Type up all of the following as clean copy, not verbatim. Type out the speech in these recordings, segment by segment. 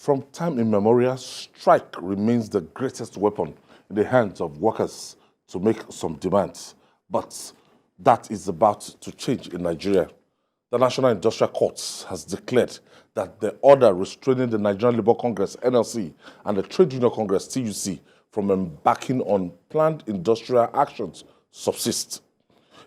From time immemorial, strike remains the greatest weapon in the hands of workers to make some demands. But that is about to change in Nigeria. The National Industrial Court has declared that the order restraining the Nigerian Labour Congress, NLC, and the Trade Union Congress, TUC, from embarking on planned industrial actions subsists.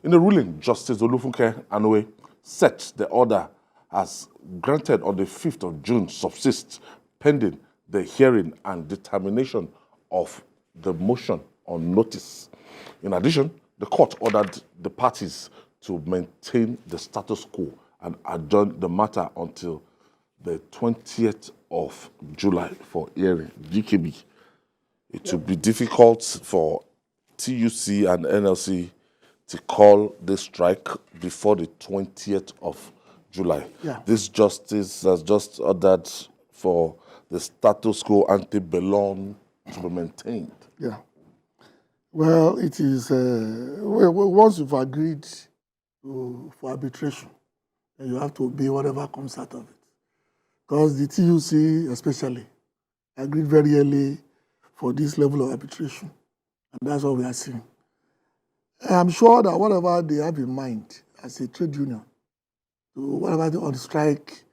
In a ruling, Justice Olufunke Anoe set the order as granted on the 5th of June subsists pending the hearing and determination of the motion on notice. In addition, the court ordered the parties to maintain the status quo and adjourn the matter until the 20th of July for hearing. GKB. It will be difficult for TUC and NLC to call this strike before the 20th of July. Yeah. This justice has just ordered for the status quo ante bellum to be maintained. Yeah. Well, it is, once you've agreed for arbitration, then you have to obey whatever comes out of it. Because the TUC especially agreed very early for this level of arbitration. And that's what we are seeing. I'm sure that whatever they have in mind as a trade union, whatever they on strike,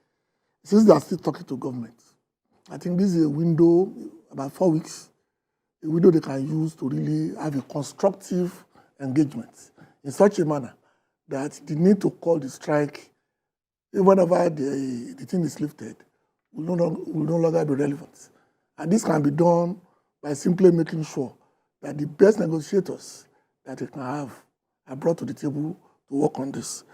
since they are still talking to government, I think this is a window, about 4 weeks, a window they can use to really have a constructive engagement in such a manner that the need to call the strike, whenever the thing is lifted, will no longer be relevant. And this can be done by simply making sure that the best negotiators that they can have are brought to the table to work on this.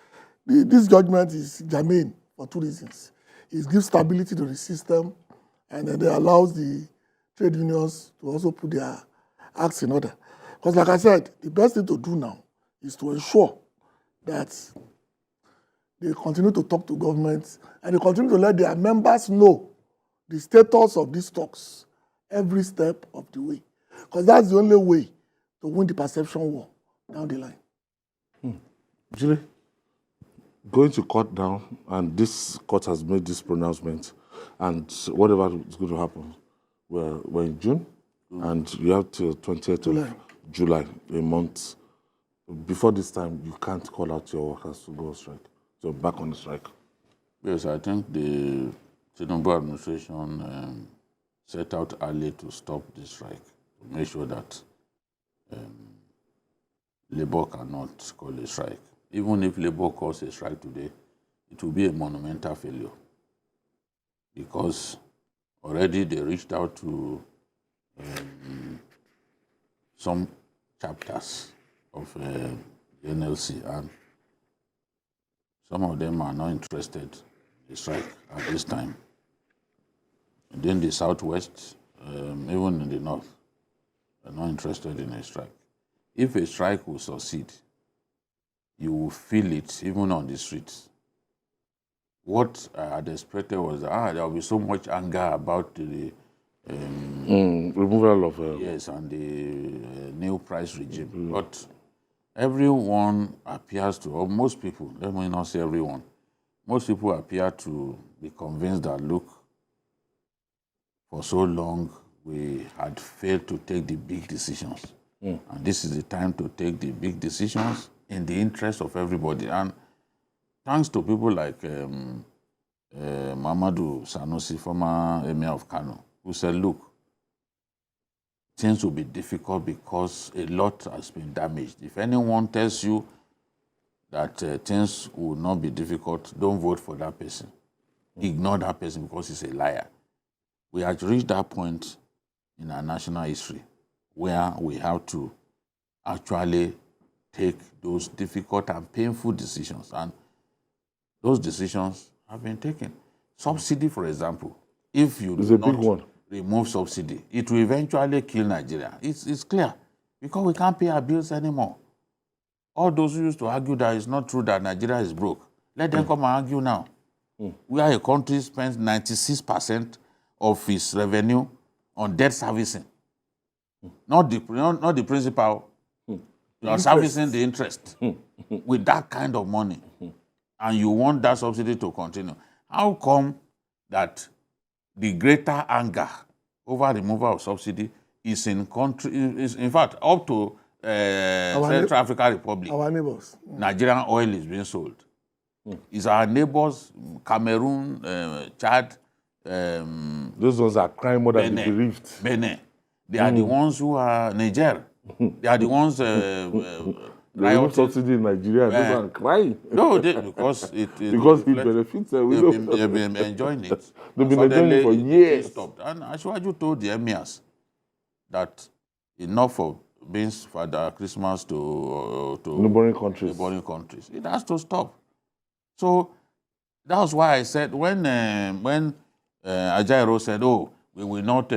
This judgment is germane for 2 reasons. It gives stability to the system, and then it allows the trade unions to also put their acts in order. Because like I said, the best thing to do now is to ensure that they continue to talk to governments and they continue to let their members know the status of these talks every step of the way. Because that's the only way to win the perception war down the line. Julie, going to court now, and this court has made this pronouncement, and whatever is going to happen, we're in June, and you have till 20th of July, a month. Before this time, you can't call out your workers to go on strike. So back on the strike. Yes, I think the Tinubu administration set out early to stop the strike, to make sure that Labour cannot call a strike. Even if Labour calls a strike today, it will be a monumental failure, because already they reached out to some chapters of the NLC, and some of them are not interested in the strike at this time. And then the Southwest, even in the North, are not interested in a strike. If a strike will succeed, you will feel it even on the streets. What I had expected was that there will be so much anger about the removal of yes, and the new price regime. But everyone appears to, or most people, let me not say everyone, most people appear to be convinced that, look, for so long we had failed to take the big decisions. And this is the time to take the big decisions in the interest of everybody. And thanks to people like Mamadou Sanusi, former Emir of Kano, who said, look, things will be difficult because a lot has been damaged. If anyone tells you that things will not be difficult, don't vote for that person. Ignore that person because he's a liar. We have reached that point in our national history where we have to actually take those difficult and painful decisions. And those decisions have been taken. Subsidy, for example, if you do not remove subsidy, it will eventually kill Nigeria. It's clear, because we can't pay our bills anymore. All those who used to argue that it's not true that Nigeria is broke, let them come and argue now. We are a country spends 96% of its revenue on debt servicing. Not the principal. You are servicing the interest with that kind of money. And you want that subsidy to continue. How come that the greater anger over removal of subsidy is in fact up to Central African Republic. Our neighbors. Nigerian oil is being sold. It's our neighbors, Cameroon, Chad. Those ones are crying more than the bereaved. Benin. They are the ones who are Niger. They are the ones The subsidy in Nigeria, those are crying. No, because because it benefits them. They've been enjoying it. They've been enjoying it for years. It stopped. And Asiwaju told the emirs that enough of being Father Christmas to neighboring countries. It has to stop. So that's why I said when Ajaero said, "Oh, we will not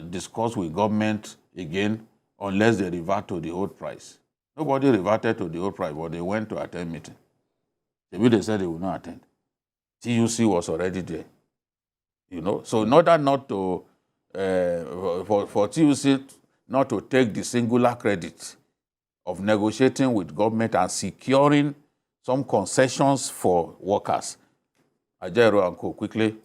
discuss with government again unless they revert to the old price." Nobody reverted to the old price, but they went to attend meeting. They said they will not attend. TUC was already there. So in order not to for TUC not to take the singular credit of negotiating with government and securing some concessions for workers, Ajaero and Co. quickly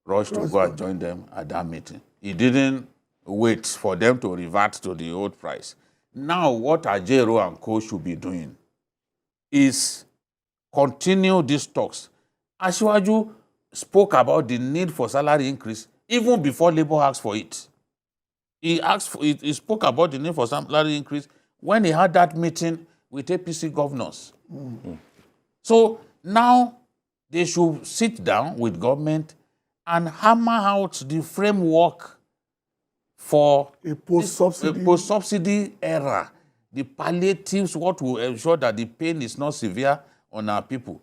rushed to go and join them at that meeting. He didn't wait for them to revert to the old price. Now, what Ajaero and Co. should be doing is continue these talks. Asiwaju spoke about the need for salary increase even before Labour asked for it. He spoke about the need for salary increase when he had that meeting with APC governors. So now they should sit down with government and hammer out the framework for a post-subsidy era, the palliatives, what will ensure that the pain is not severe on our people.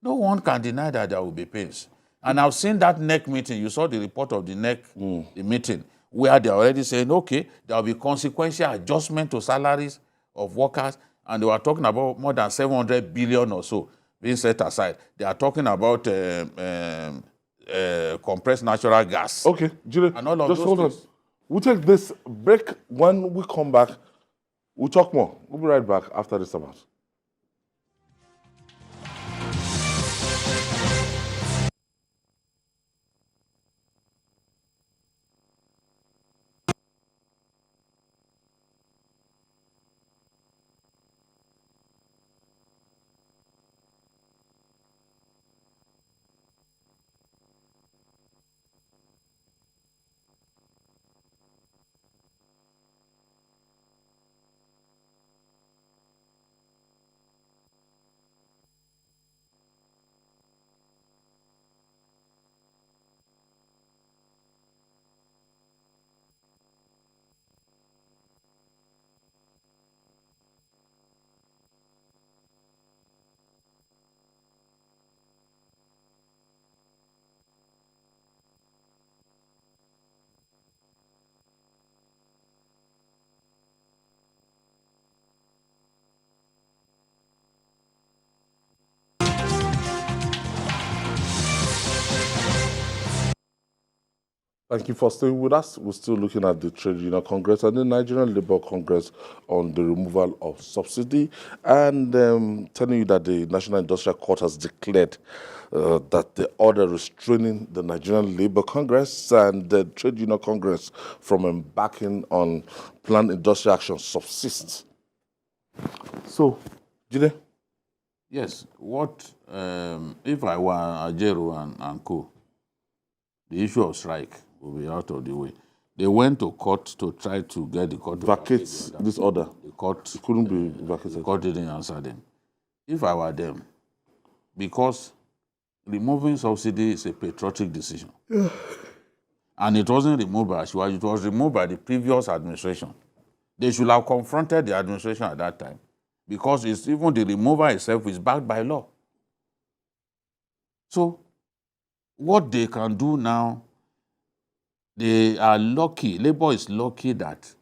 No one can deny that there will be pains. And I've seen that NEC meeting. You saw the report of the NEC the meeting, where they're already saying, okay, there will be consequential adjustment to salaries of workers, and they were talking about more than 700 billion or so being set aside. They are talking about compressed natural gas. Okay, Jire, and all of just those hold on. things. We'll take this break. When we come back, we'll talk more. We'll be right back after this amount. Thank you for staying with us. We're still looking at the Trade Union Congress and the Nigerian Labour Congress on the removal of subsidy, and telling you that the National Industrial Court has declared that the order restraining the Nigerian Labour Congress and the Trade Union Congress from embarking on planned industrial action subsists. So, Jide? Yes. What if I were Ajaero and Co., the issue of strike will be out of the way. They went to court to try to get the court to vacate this order. The court couldn't be vacated. The court didn't answer them. If I were them, because removing subsidy is a patriotic decision. And it wasn't removed by Asiwaju, it was removed by the previous administration. They should have confronted the administration at that time, because it's even the removal itself is backed by law. So what they can do now, they are lucky, Labour is lucky that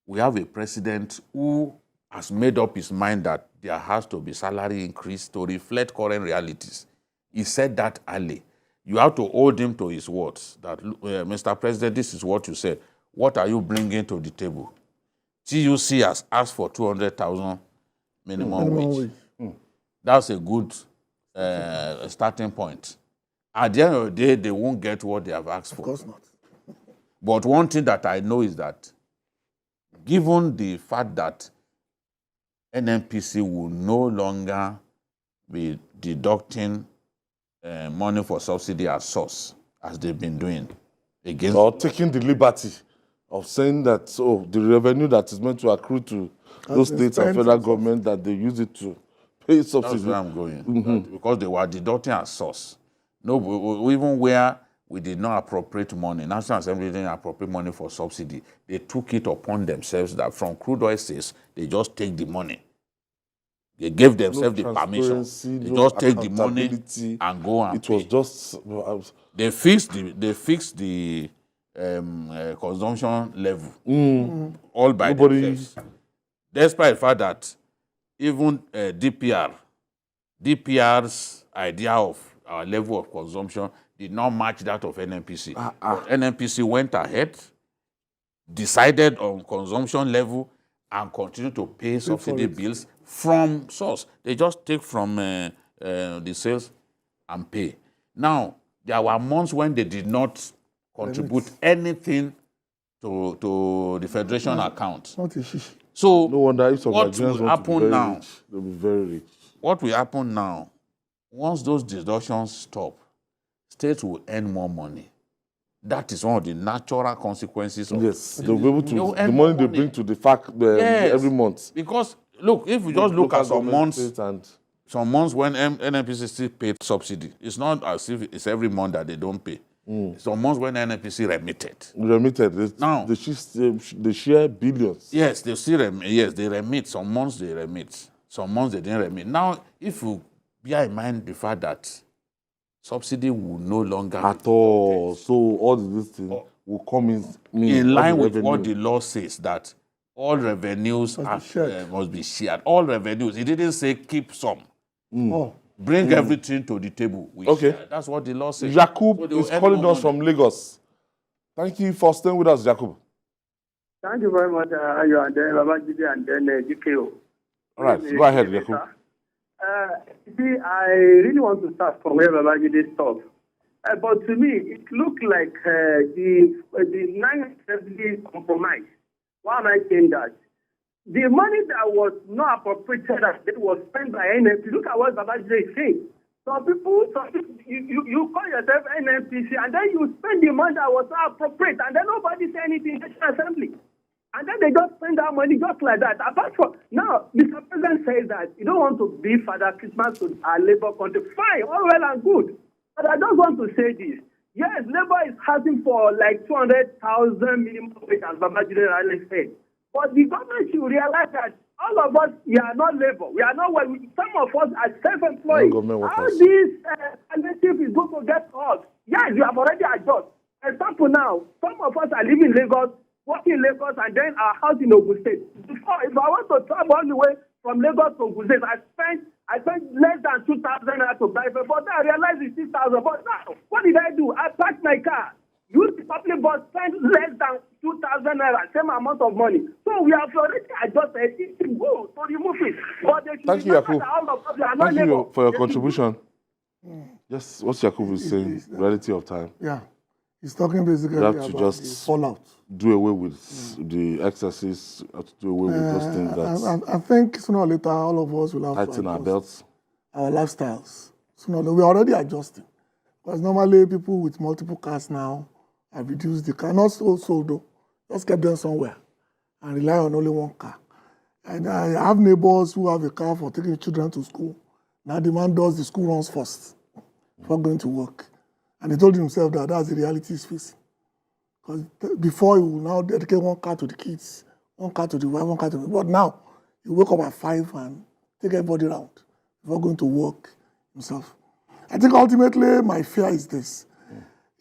we have a president who has made up his mind that there has to be salary increase to reflect current realities. He said that early. You have to hold him to his words that, Mr. President, this is what you said. What are you bringing to the table? TUC has asked for 200,000 minimum wage. That's a good starting point. At the end of the day, they won't get what they have asked Of for. course not. But one thing that I know is that given the fact that NNPC will no longer be deducting money for subsidy as source, as they've been doing, against Or taking the liberty of saying that the revenue that is meant to accrue to those been states and spent federal on government, that they use it to pay subsidy. That's where I'm going. Because they were deducting as source. No, even where we did not appropriate money, National Assembly didn't appropriate money for subsidy, they took it upon themselves that from crude oil sales, they just take the money. They gave themselves the permission. transparency, They no just take the money accountability. and go and It was pay. just They fixed the consumption level all by Nobody- themselves. Despite the fact that even DPR's idea of our level of consumption did not match that of NNPC. But NNPC went ahead, decided on consumption level, and continued to pay subsidy bills from source. They just take from the sales and pay. Now, there were months when they did not contribute anything to the federation account. Not a shish. So, no wonder if some what Nigerians will want to be happen very now? rich, they'll be very rich. What will happen now, once those deductions stop, states will earn more money. That is one of the natural consequences of Yes, they'll be able to, They'll the earn money more they money. bring to the fact Yes. every month. Because, look, if you just look Local at some government, months, state and some months when NNPC still paid subsidy, it's not as if it's every month that they don't pay. Some months when NNPC remitted. remitted. Now- They share billions. Yes, they still they remit. Some months they remit. Some months they didn't remit. Now, if you bear in mind the fact that subsidy will no longer At all. So all this thing will come in all line the with what revenue. the law says, that all revenues Must be shared. must be shared. All revenues. It didn't say keep some. Oh, Bring everything to the table. We Okay. share. That's what the law says. Jakub So they will is earn calling more us money. from Lagos. Thank you for staying with us, Jakub. Thank you very much, you and then Babajide and then GKO. All right, go ahead, Jakub. I really want to start from where Babajide stopped. But to me, it looked like the 970 compromise. Why am I saying that? The money that was not appropriated, that was spent by NNPC. Look at what Babajide is saying. Some people, you call yourself NNPC, and then you spend the money that was not appropriate, and then nobody say anything in the National Assembly. And then they just spend that money just like that. Apart from, now, Mr. President says that you don't want to be Father Christmas to our labor country. Fine, all well and good. But I just want to say this. Yes, labor is asking for like 200,000 minimum wage, as Babajide Raleigh said. But the government should realize that all of us, we are not labor. We are not, some of us are self-employed. Non-government How workers. this alternative is going to get us? Yes, you have already adjusted. Example now, some of us are living in Lagos, working in Lagos, and then our house in Ogun State. Before, if I want to travel all the way from Lagos to Ogun State, I spent less than 2,000 naira to buy it. But then I realized it's 6,000. But now, what did I do? I parked my car, used the public bus, spent less than 2,000 naira, same amount of money. So we have already adjusted it to go to remove it. But they should Thank you, remember Jakub. that all of us are not Thank you labor. for your They should contribution. Yes, what Jakub is saying, reality of time. yeah. He's talking basically You have about to the just fallout. do away with the excesses, have to do away with those things that I think sooner or later, all of us will have tighten to our adjust belts. our lifestyles. Sooner or later, we're already adjusting. Because normally people with multiple cars now have reduced the car. Not so though. Just kept them somewhere and rely on only one car. And I have neighbors who have a car for taking children to school. Now the man does the school runs first before going to work. And he told himself that that's the reality he's facing. Because before he will now dedicate one car to the kids, one car to the wife, one car to the... But now, he wake up at 5 and take everybody around before going to work himself. I think ultimately my fear is this.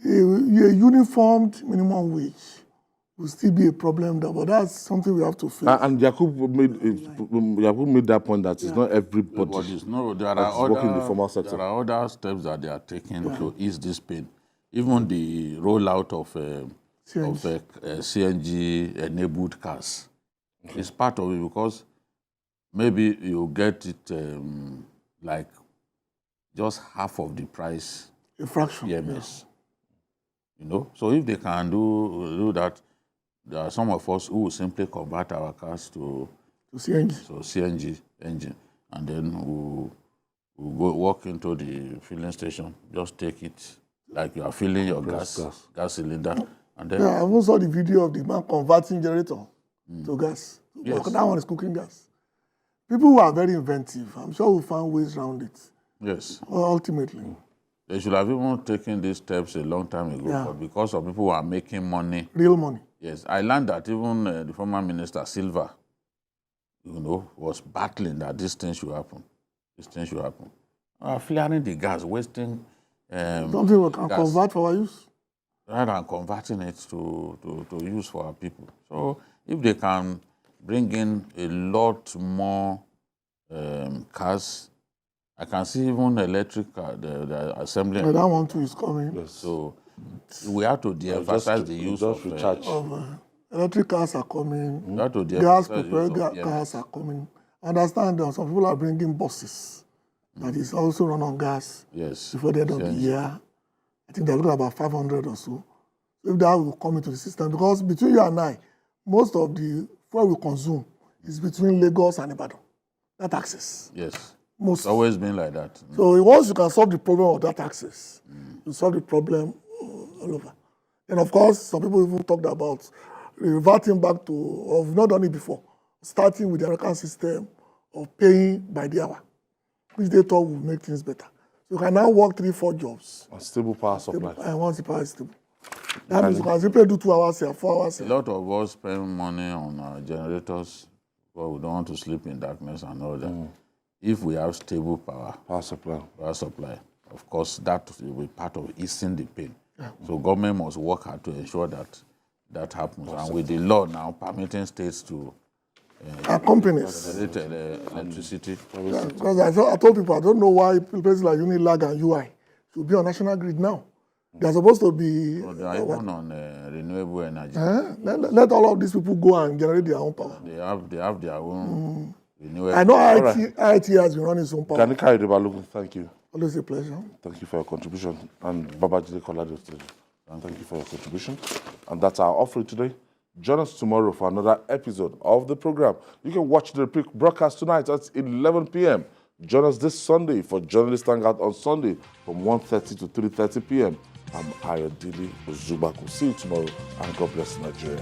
A uniformed minimum wage will still be a problem, but that's something we have to face. And Jakub made that point that it's not everybody. There that is working in the formal sector. There are other steps that they are taking to ease this pain. Even the rollout of CNG-enabled cars is part of it, because maybe you get it like just half of the price A fraction. PMS. You know, so if they can do that, there are some of us who will simply convert our cars to CNG engine, and then we'll go walk into the filling station, just take it like you are filling your gas cylinder, and then I even saw the video of the man converting generator to gas. Yes. That one is cooking gas. People who are very inventive, I'm sure we'll find ways around it. yes, Ultimately. they should have even taken these steps a long time ago, Yeah. but because of people who are making money. Real money. Yes, I learned that even the former minister Silva, was battling that this thing should happen. This thing should happen. Flaring the gas, wasting Something we can gas, convert for our use. rather than converting it to use for our people. So if they can bring in a lot more cars, I can see even electric car, the assembly. But that one too is coming. Yes. So we have to de-emphasize the use of recharge. Electric cars are coming. we have to Gas de-emphasize the use prepared of cars are coming. I understand that some people are bringing buses that is also run on gas Yes. before the end of the year. I think they're looking at about 500 or so. So if that will come into the system, because between you and I, most of the fuel we consume is between Lagos and Ibadan. That access. Yes. Most. It's always been like that. So once you can solve the problem of that access, you solve the problem all over. And of course, some people even talked about reverting back to, or we've not done it before, starting with the American system of paying by the hour, which they thought would make things better. So you can now work 3-4 jobs. A stable power supply. And once the power is stable. That means you can simply do 2 hours here, 4 hours A here. lot of us spend money on our generators, but we don't want to sleep in darkness and all that. If we have stable power supply, of course, that will be part of easing the pain. So government must work hard to ensure that that happens. And with the law now permitting states to And companies. generate electricity, Because I told people, I don't know why places like Unilag and UI should be on national grid now. They're supposed to be. they are even on renewable energy. Let all of these people go and generate their own power. They have their own renewable. I know IIT has been running its own power. Kanika Idebalogun, thank you. Always a pleasure. Thank you for your contribution. And Babajide Kolade, thank you for your contribution. And that's our offering today. Join us tomorrow for another episode of the program. You can watch the repeat broadcast tonight at 11 p.m. Join us this Sunday for Journalist Hangout on Sunday from 1:30 to 3:30 p.m. I'm Ayodele Ozubaku. See you tomorrow, and God bless Nigeria.